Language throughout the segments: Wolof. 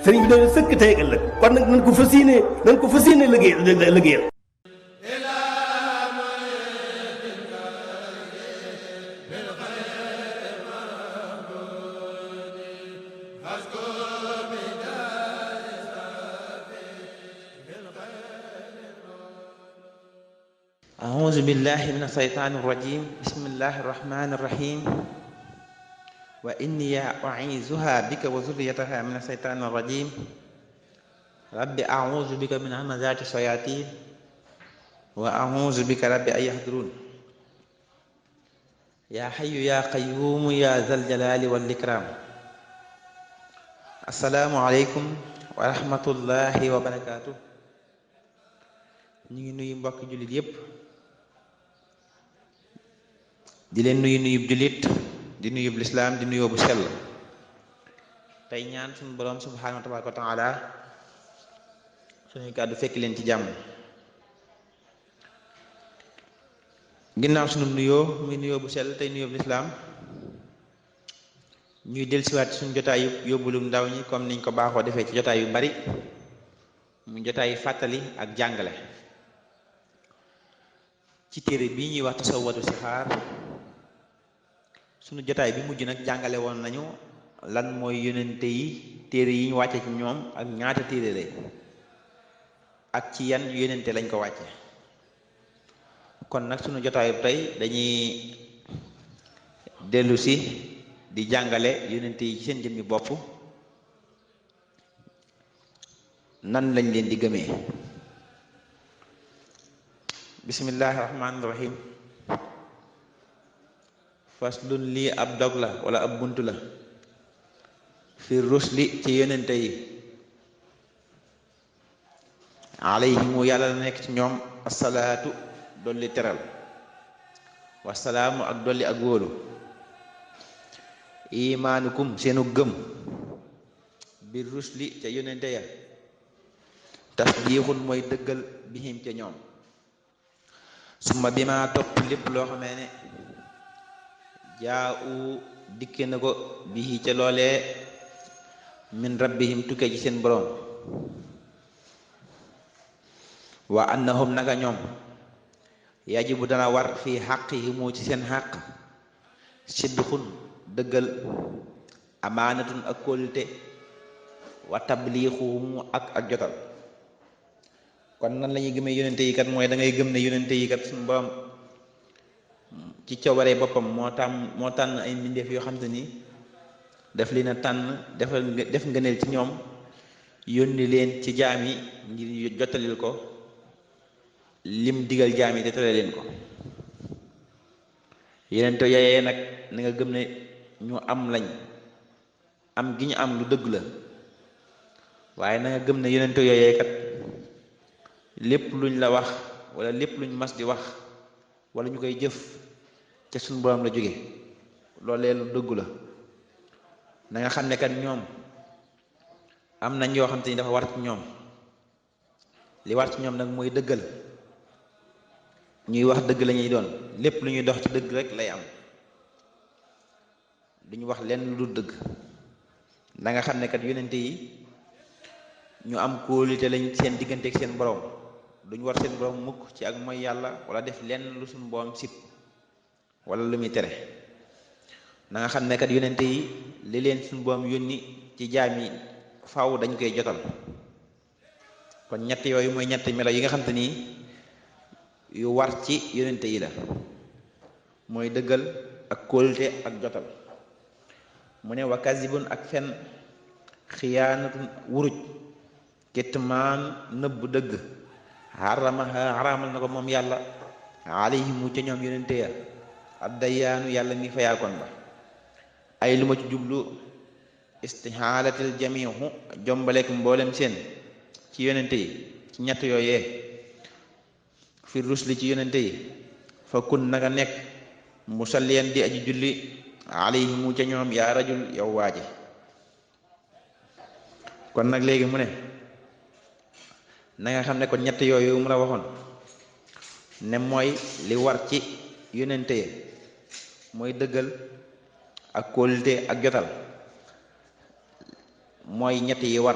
sëriñ bi doon sëkk tey ak ëllëg kon nag nañ ko fas yéene liggéeyal أعوذ بالله من الشيطان الرجيم بسم الله الرحمن الرحيم وإني أعيذها بك وذريتها من الشيطان الرجيم رب أعوذ بك من همزات الشياطين وأعوذ بك رب أن يحضرون يا حي يا قيوم يا ذا الجلال والإكرام السلام عليكم ورحمة الله وبركاته ñu ngi nuyu mbokk jullit yépp di leen nuyub jullit di nuyub lislaam di nuyoo bu sell tey ñaan suñu boroom subhaanahu wa taala suñuy kàddu fekk leen ci jàmm ginnaaw suñu nuyoo muy nuyoo bu sell tey nuyoo bu lislaam ñuy dellusiwaat suñu jotaay yóbbulum ndaw ñi comme niñ ko baaxoo defee ci jotaay yu bari mu jotaay fàttali ak jàngale ci téere bii ñuy wax tasawwadu sixaar sunu jotaay bi mujj nag jàngale woon nañu lan mooy yonente yi téere yi ñu wàcce ci ñoom ak ñaata téere lay ak ci yan yonente lañ ko wàcce kon nag sunu jotaayu tey dañuy dellu si di jàngale yonente yi ci seen jëmmi bopp nan lañ leen di gëmee bismillahi rahmaani rahim faslun lii ab dog la wala ab bunt la fi rusli ci yonente yi alayhimu yàlla la nekk ci ñoom asalaatu dolli teral wasalaamu ak dolli ak wóolu imaanukum seenu gëm bi rusli ca yonente ya tasdiixun mooy dëggal bihim ca ñoom summa bi ma topp lépp loo xamee ne jaa u dikke na ko bii ca loolee min rabbihim tukkee ci seen boroom wa annahum naka ñoom yajibu dana war fii xaqihimu ci seen xaq sidduxun dëggal amaanatun ak kóolute wa tabliixuhumu ak jotal kon nan la ñuy gëmee yonente yi kat mooy da ngay gëm ne yonente yi kat suñu borom ci coobaree boppam moo tànn ay mbindeef yoo xam te ni daf leen a tànn def ngëneel ci ñoom yónni leen ci jaam yi ngir jottalil ko lim digal jaam yi te tere leen ko yonente yooyee nag na nga gëm ne ñu am lañ am gi ñu am lu dëgg la waaye na nga gëm ne yonente yooyee kat lépp luñ la wax wala lépp luñ mas di wax wala ñu koy jëf ca suñu borom la jóge loolee lu dëggu la na nga xam ne kat ñoom am nañ yoo xam te ni dafa war ci ñoom li war ci ñoom nag mooy dëggal ñuy wax dëgg la ñuy doon lépp lu ñuy dox ci dëgg rek lay am duñu wax lenn lu dëgg na nga xam ne kat yonente yi ñu am kóolute lañ seen diggante ak seen borom duñ war seen borom mukk ci ak mooy yàlla wala def lenn lu suñu borom sib wala lu muy tere na nga xam ne kat yonente yi li leen suñu borom yónni ci jaam yi faaw dañ koy jotal kon ñett yooyu mooy ñetti melo yi nga xam te ni yu war ci yonente yi la mooy dëggal ak kóolute ak jotal mu ne wa kasibun ak fen xiyaanatun wuruj kitmaan nëbb dëgg xaraamal na ko moom yàlla alayhimu ca ñoom yonente ya ab dayaanu yàlla mi fayaakoon ba ay lu ma ci jublu istihaalatil jamihu jombaleek mboolem seen ci yonente yi ci ñett yooyee fi rusli ci yonente yi fa kun nanga nekk musalliyan di aji julli alayhimu ca ñoom yaa rajul yow waaji kon nag léegi mu ne na nga xam ne kon ñett yooyu mu la waxoon ne mooy li war ci yonente yi mooy dëggal ak kóolute ak jotal mooy ñett yi war.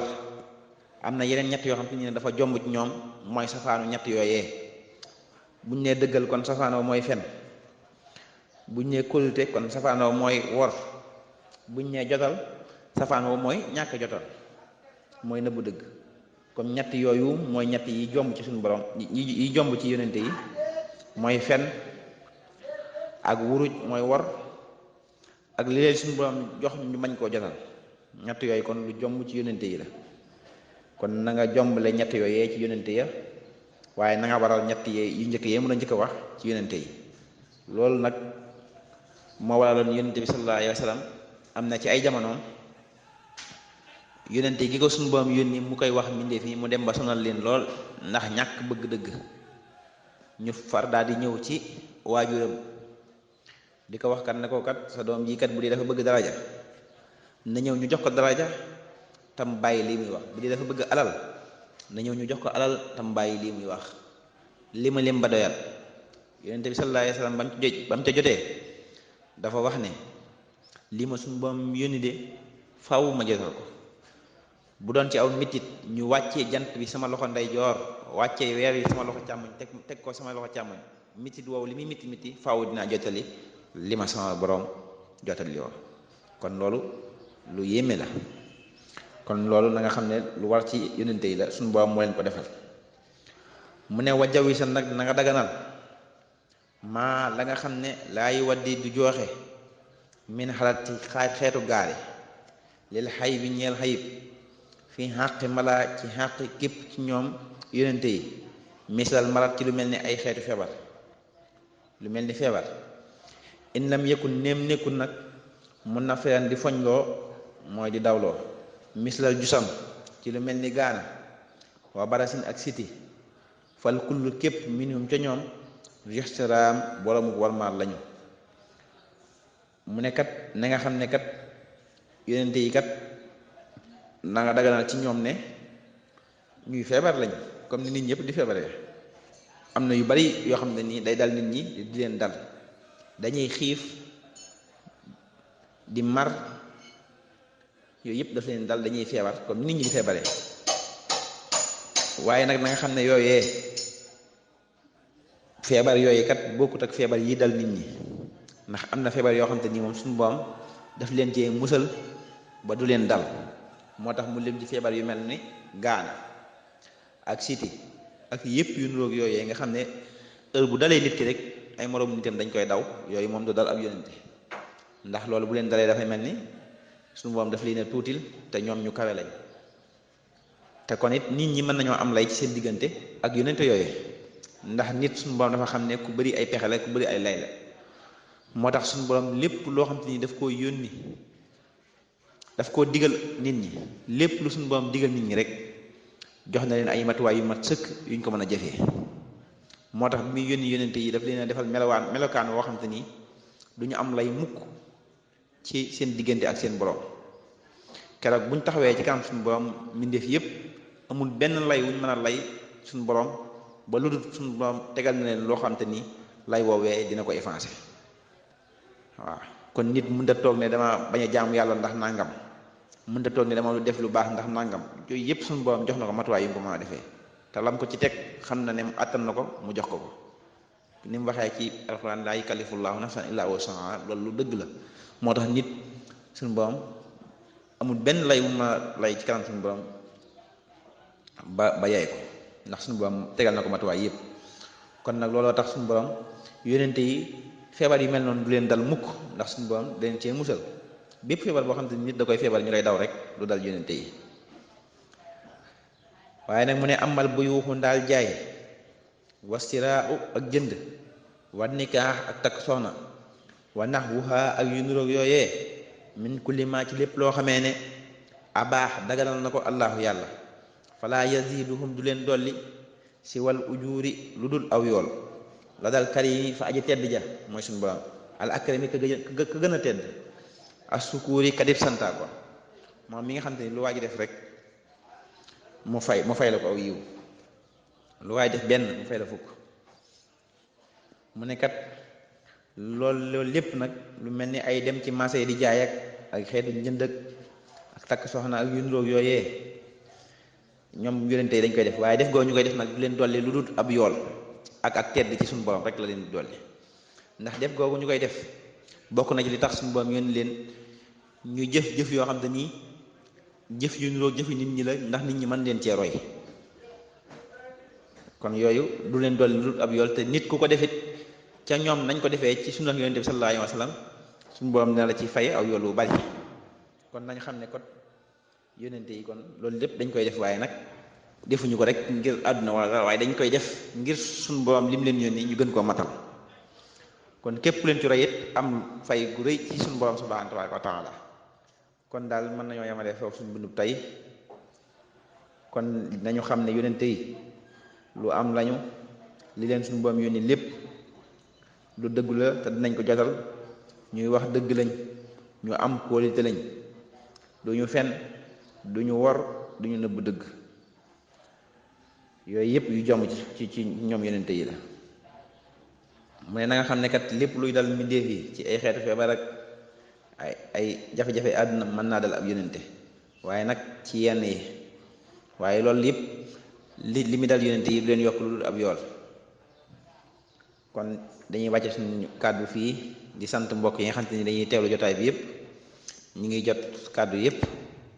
am na yeneen ñett yoo xam te ne dafa jomb ci ñoom mooy safaanu ñett yooyee. buñ nee dëggal kon safaanoo mooy fen. buñ nee kóolute kon safaanoo mooy wor. buñ nee jotal safaanoo mooy ñàkk jotal mooy nëbbu dëgg. comme ñett yooyu mooy ñett yi jomb ci suñu borom yi jomb ci yonente yi mooy fen ak wuruj mooy wor ak li leen suñu borom jox ñu bañ koo jotal. ñett yooyu kon lu jomb ci yonente yi la. kon na nga jombale ñett yooyee ci yonente ya waaye na nga waral ñett yu njëkk yee mën a njëkk a wax ci yonente yi. loolu nag moo waraloon yonente bi sallallahu alayhi wa sallam am na ci ay jamonoom yonente gi ko suñu borom yónni mu koy wax mbindeef yi mu dem ba sonal leen lool ndax ñàkk bëgg dëgg. ñu far daal di ñëw ci waajuram di ko wax kat ne ko kat sa doom ji kat bu dee dafa bëgg daraja na ñëw ñu jox ko daraja tam bàyyi lii muy wax. bu dee dafa bëgg alal na ñëw ñu jox ko alal tam bàyyi lii muy wax. li ma lim ba doyal. yonente bi sallallahu alayhi wa sallam ba mu ca jotee dafa wax ne lii ma suñu borom yónni de faaw ma jotal ko. bu doon ci aw mitit ñu wàccee jant bi sama loxo ndeyjoor wàccee weer yi sama loxo càmmoñ teg ko sama loxo càmmoñ mitit woowu li muy miti faaw dinaa jotali li ma sama borom jotali woon. kon loolu lu yéeme la. kon loolu na nga xam ne lu war ci yonente yi la suñu borom moo leen ko defal. mu ne wajawi sa nag na nga daganal maa la nga xam ne laay waddi du jooxe min xalaat ci xeetu gaari lil xay bi ñeel xayib fi xàqi malaa ci xàqi képp ci ñoom yonente yi misalal marat ci lu mel ni ay xeetu feebar. lu mel ni feebar in lam yëkkun néem nekkul nag mun na feran di foñloo mooy di dawloo. misalal jusam ci lu mel ni gaana waa barasin ak siti fal kullu képp minhum ca ñoom rextiraam boroomu warmaal lañu. mu ne kat na nga xam ne kat yonente yi kat na nga daganal ci ñoom ne ñuy feebar lañ comme ni nit ñëpp di feebaree. am na yu bari yoo xam ne nii day dal nit ñi di leen dal. dañuy xiif di mar yooyu yëpp daf leen dal dañuy feebar comme ni nit ñi di feebaree. waaye nag na nga xam ne yooyee feebar yooyu kat bokkut ak feebar yi dal nit ñi. ndax am na feebar yoo xam te ni moom suñu boom daf leen cee musal ba du leen dal. moo tax mu lim ci feebar yu mel ni gaana ak siti ak yëpp yu nuroog yooyee nga xam ne heure bu dalee nit ki rek ay moroom nitam dañ koy daw. yooyu moom du dal ab yonente ndax loolu bu leen dalee dafay mel ni suñu boom daf leen a tuutil te ñoom ñu kawe lañ. te kon it nit ñi mën nañoo am lay ci seen diggante ak yonente yooyu ndax nit suñu boom dafa xam ne ku bëri ay pexe la ku bëri ay lay la. moo tax suñu borom lépp loo xam te ni daf koo yónni daf koo digal nit ñi lépp lu suñu borom digal nit ñi rek jox na leen ay matuwaay yu mat sëkk yuñ ko mën a jëfee. moo tax bi muy yónni yónnente yi daf leen a defal melokaan woo xam te ni du ñu am lay mukk ci seen diggante ak seen borom. keroog buñ taxawee ci kanam suñu borom mbindeef yépp amul benn lay wuñ mën a lay suñu borom ba lu dul suñu borom tegal na leen loo xam te ni lay woowee dina ko effacé. waaw kon nit mënut a toog ne dama bañ a jaamu yàlla ndax nangam mënut a toog ne dama lu def lu baax ndax nangam yooyu yëpp suñu borom jox na ko matuwaay yu mu ko mën a defee te lam ko ci teg xam na ne mu àttan na ko mu jox ko ni mu waxee ci alxuraan laa yukallifullaahu nafsan illaa wus'ahaa loolu lu dëgg la. moo tax nit suñu borom amul benn lay mu ma lay ci kanam suñu borom ba yaay ko ndax suñu borom tegal na ko matuwaay yëpp. kon nag looloo tax suñu borom yonente yi feebar yu mel noonu du leen dal mukk ndax suñu borom da leen cee musal. bépp feebar boo xam te nit da koy feebar ñu lay daw rek du dal yonente yi. waaye nag mu ne amal bu yuuxu ndaal jaay wastiraaw ak jënd wa nikaax ak takk soxna wa nax wuxaa ak yu nuroog yooyee min kulli maa ci lépp loo xamee ne abaax daganal na ko allahu yàlla falaa yaziduhum du leen dolli si wal ujuuri lu dul aw yool la dal karimi fa aji tedd ja mooy suñu borom al akrami ka gën a tedd asukuuri kadib santa ko moom mi nga xam te ni lu waa ji def rek mu fay la ko aw yiw lu waay def benn mu fay la fukk. mu ne kat loolu lépp nag lu mel ni ay dem ci marché yi di jaay ak xeetu njënd ak ak takk soxna ak yu niroog yooyee ñoom yonente yi dañ koy def waaye def goo ñu koy def nag du leen dolli lu dul ab yool ak tedd ci suñu borom rek la leen di dolli ndax def googu ñu koy def bokk na ci li tax suñu borom yónni leen ñu jëf yoo xam te nii jëf yu niroog jëfi nit ñi la ndax nit ñi mën leen cee roy kon yooyu du leen dolli lu dul ab yool te nit ku ko defit ca ñoom nañ ko defee ci sunna yonente bi sallallahu alayhi wa sallam suñu borom dina la ci fay aw yool bu bari kon nañ xam ne kon yonente yi kon loolu lépp dañ koy def waaye nag defuñu ko rek ngir àdduna wala dara waaye dañ koy def ngir suñu borom lim leen yónni ñu gën koo matal kon képp leen ci roy it am fay gu rëy ci suñu borom subhanahu wa taala kon daal mën nañoo yemale foofu suñu bindub tey kon nañu xam ne yonente yi lu am lañu li leen suñu borom yónni lépp lu dëggu la te dinañ ko jotal ñuy wax dëgg lañ ñu am kóolite lañ duñu fen duñu wor duñu nëbb dëgg yooyu yëpp yu jomb ci ñoom yonente yi la mu ne na nga xam ne kat lépp luy dal mbindéef yi ci ay xeetu feebar ak ay jafe-jafe àdduna mën naa dal ab yonente waaye nag ci yenn yi waaye loolu yëpp li mu dal yonente yi du leen yokk lu dul ab yool kon dañuy wàcce suñu kàddu fii di sant mbokk yi nga xam te ni dañuy teewlu jotaay bi yëpp ñu ngi jot kàddu yëpp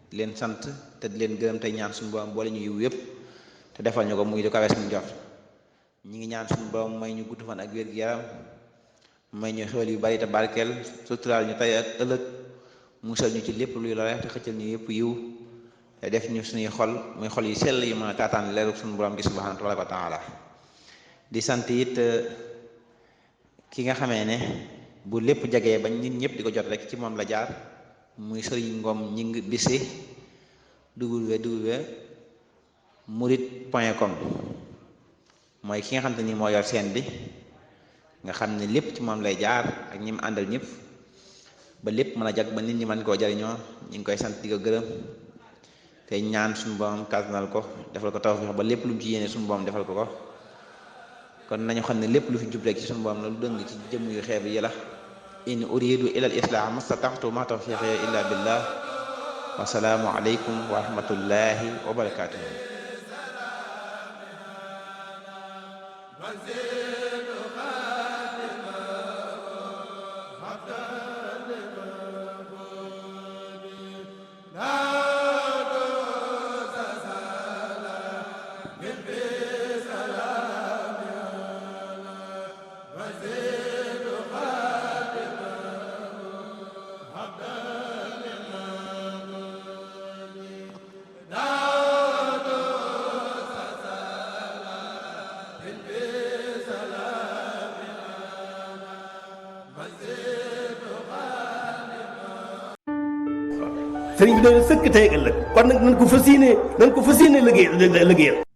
di leen sant te di leen gërëm tey ñaan suñu borom boole ñu yiw yëpp te defal ñu ko muy lu kawe suñu jot ñi ngi ñaan suñu borom may ñu gudd fan ak wér gu yaram may ñu xewal yu bari te barkeel suturaal ñu tey ak ëllëg musal ñu ci lépp luy lore te xëccal ñu yëpp yiw te def ñu suñuy xol muy xol yu sell yu mën a taataan leeru suñu borom gi subhanahu wa taala di sant it ki nga xamee ne bu lépp jagee bañ nit ñëpp di ko jot rek ci moom la jaar muy sëriñ Ngom ñi ngi bisi www.murit.com mooy ki nga xam te ni moo yor seen bi nga xam ne lépp ci moom lay jaar ak ñi mu àndal ñëpp ba lépp mën a jag ba nit ñi mën koo jariñoo ñu ngi koy sant di ko gërëm te ñaan suñu borom kàttanal ko defal ko tawfiix ba lépp lu mu ci yéene suñu borom defal ko ko kon nañu xam ne lépp lu fi jub rek ci suñu borom la lu dëng ci jëmm yu xeeb yi la in uridu ila al islah mastataxtu ma tawfiqi illa billah wasalaamu aleykum wa rahmatullahi wa barakatuh sëriñ bi dañu sëkk tey ëllëg kon nag nañ ko fas yéene liggéeyal